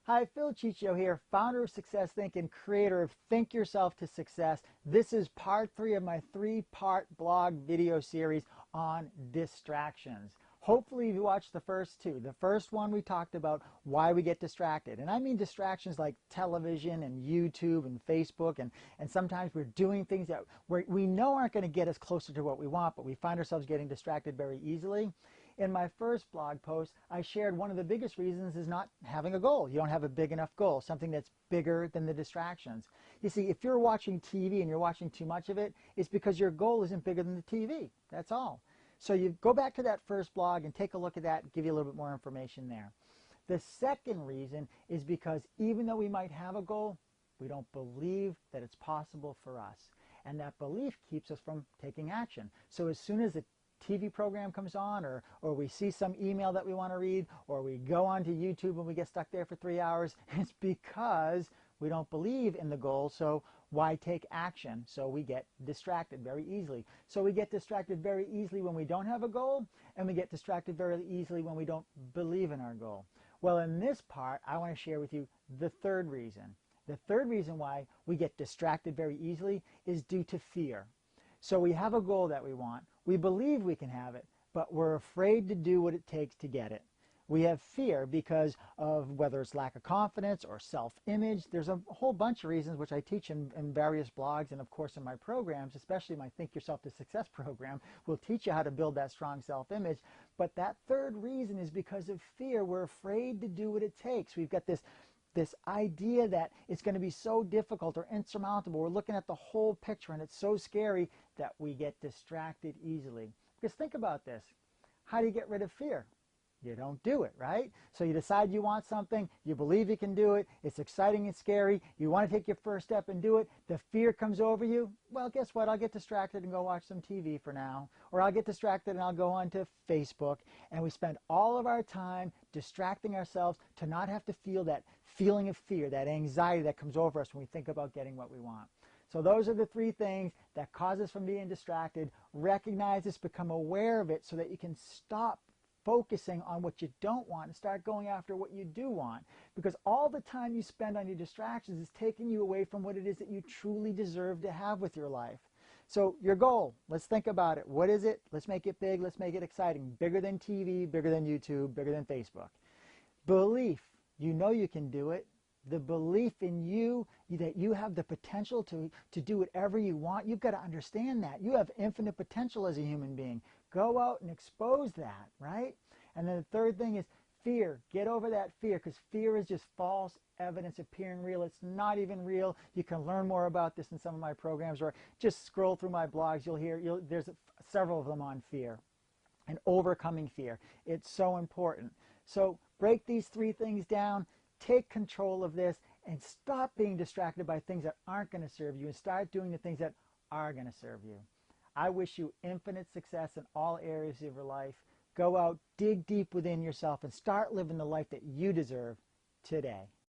Hi, Phil Ciccio here, founder of Success Think and creator of Think Yourself to Success. This is part 3 of my 3-part blog video series on distractions. Hopefully you watched the first 2. The first one we talked about why we get distracted. And I mean distractions like television and YouTube and Facebook, and sometimes we're doing things that we know aren't going to get us closer to what we want, but we find ourselves getting distracted very easily. In my first blog post, I shared one of the biggest reasons is not having a goal. You don't have a big enough goal, something that's bigger than the distractions. You see, if you're watching TV and you're watching too much of it, it's because your goal isn't bigger than the TV. That's all. So you go back to that first blog and take a look at that and give you a little bit more information there. The second reason is because even though we might have a goal, we don't believe that it's possible for us. And that belief keeps us from taking action. So as soon as the TV program comes on, or we see some email that we want to read, or we go onto YouTube and we get stuck there for 3 hours, it's because we don't believe in the goal, so why take action? So we get distracted very easily. So we get distracted very easily when we don't have a goal, and we get distracted very easily when we don't believe in our goal. Well, in this part, I want to share with you the third reason. The third reason why we get distracted very easily is due to fear. So we have a goal that we want. We believe we can have it, but we're afraid to do what it takes to get it. We have fear because of whether it's lack of confidence or self-image. There's a whole bunch of reasons which I teach in various blogs and of course in my programs, especially my Think Yourself to Success program, will teach you how to build that strong self-image. But that third reason is because of fear. We're afraid to do what it takes. We've got this idea that it's going to be so difficult or insurmountable. We're looking at the whole picture and it's so scary that we get distracted easily. Because think about this. How do you get rid of fear? You don't do it, right? So you decide you want something, you believe you can do it, it's exciting and scary, you want to take your first step and do it, the fear comes over you. Well, guess what? I'll get distracted and go watch some TV for now. Or I'll get distracted and I'll go onto Facebook. And we spend all of our time distracting ourselves to not have to feel that feeling of fear, that anxiety that comes over us when we think about getting what we want. So those are the 3 things that cause us from being distracted. Recognize this, become aware of it so that you can stop focusing on what you don't want and start going after what you do want. Because all the time you spend on your distractions is taking you away from what it is that you truly deserve to have with your life. So your goal, let's think about it. What is it? Let's make it big. Let's make it exciting. Bigger than TV, bigger than YouTube, bigger than Facebook. Belief, you know you can do it. The belief in you, that you have the potential to do whatever you want. You've got to understand that. You have infinite potential as a human being. Go out and expose that, right? And then the third thing is fear. Get over that fear, because fear is just false evidence appearing real. It's not even real. You can learn more about this in some of my programs, or just scroll through my blogs. You'll hear, there's several of them on fear and overcoming fear. It's so important. So break these 3 things down. Take control of this and stop being distracted by things that aren't going to serve you and start doing the things that are going to serve you. I wish you infinite success in all areas of your life. Go out, dig deep within yourself, and start living the life that you deserve today.